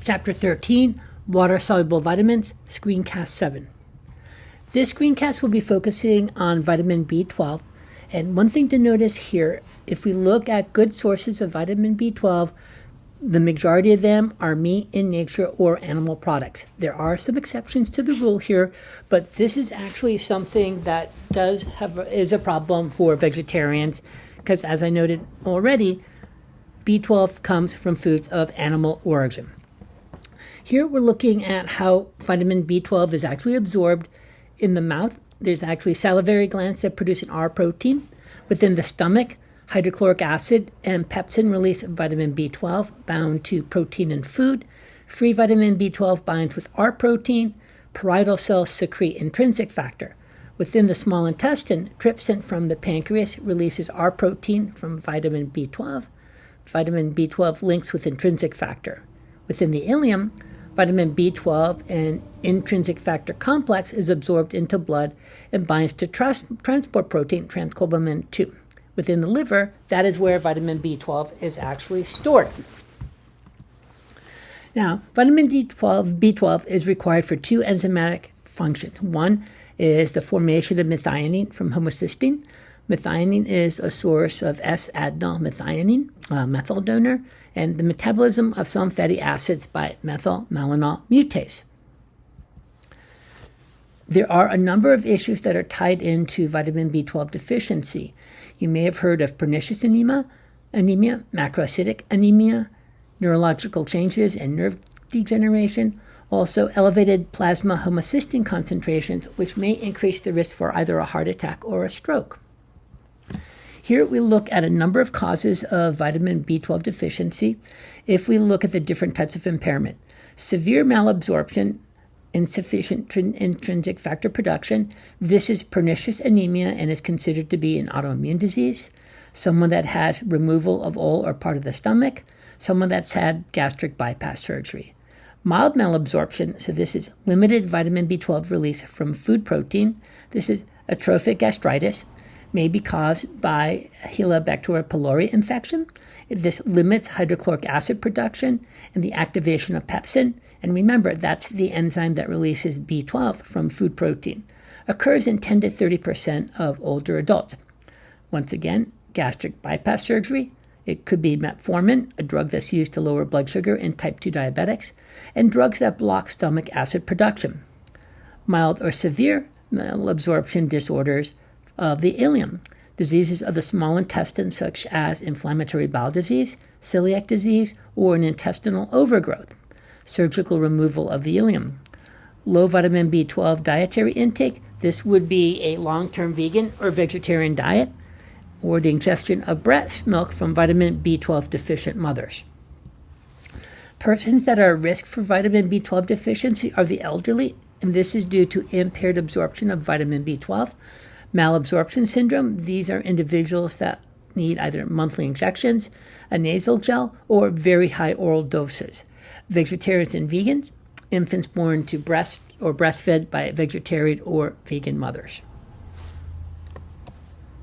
Chapter 13, Water-Soluble Vitamins, Screencast 7. This screencast will be focusing on vitamin B12. And one thing to notice here, if we look at good sources of vitamin B12, the majority of them are meat in nature or animal products. There are some exceptions to the rule here, but this is actually something that is a problem for vegetarians because, as I noted already, B12 comes from foods of animal origin. Here we're looking at how vitamin B12 is actually absorbed in the mouth. There's actually salivary glands that produce an R protein. Within the stomach, hydrochloric acid and pepsin release vitamin B12 bound to protein in food. Free vitamin B12 binds with R protein. Parietal cells secrete intrinsic factor. Within the small intestine, trypsin from the pancreas releases R protein from vitamin B12. Vitamin B12 links with intrinsic factor. Within the ileum, vitamin B12 and intrinsic factor complex is absorbed into blood and binds to transport protein transcobalamin 2. Within the liver, that is where vitamin B12 is actually stored. Now, vitamin B12 is required for two enzymatic functions. One is the formation of methionine from homocysteine. Methionine is a source of S-adenylmethionine, a methyl donor, and the metabolism of some fatty acids by methylmalonyl mutase. There are a number of issues that are tied into vitamin B12 deficiency. You may have heard of pernicious anemia, macrocytic anemia, neurological changes and nerve degeneration, also elevated plasma homocysteine concentrations, which may increase the risk for either a heart attack or a stroke. Here we look at a number of causes of vitamin B12 deficiency if we look at the different types of impairment. Severe malabsorption, insufficient intrinsic factor production. This is pernicious anemia and is considered to be an autoimmune disease. Someone that has removal of all or part of the stomach. Someone that's had gastric bypass surgery. Mild malabsorption, so this is limited vitamin B12 release from food protein. This is atrophic gastritis, may be caused by Helicobacter pylori infection. This limits hydrochloric acid production and the activation of pepsin. And remember, that's the enzyme that releases B12 from food protein. Occurs in 10 to 30% of older adults. Once again, gastric bypass surgery. It could be metformin, a drug that's used to lower blood sugar in type 2 diabetics, and drugs that block stomach acid production. Mild or severe malabsorption disorders of the ileum, diseases of the small intestine such as inflammatory bowel disease, celiac disease, or an intestinal overgrowth, surgical removal of the ileum. Low vitamin B12 dietary intake, this would be a long-term vegan or vegetarian diet, or the ingestion of breast milk from vitamin B12 deficient mothers. Persons that are at risk for vitamin B12 deficiency are the elderly, and this is due to impaired absorption of vitamin B12. Malabsorption syndrome, these are individuals that need either monthly injections, a nasal gel, or very high oral doses. Vegetarians and vegans, infants born to breast or breastfed by vegetarian or vegan mothers.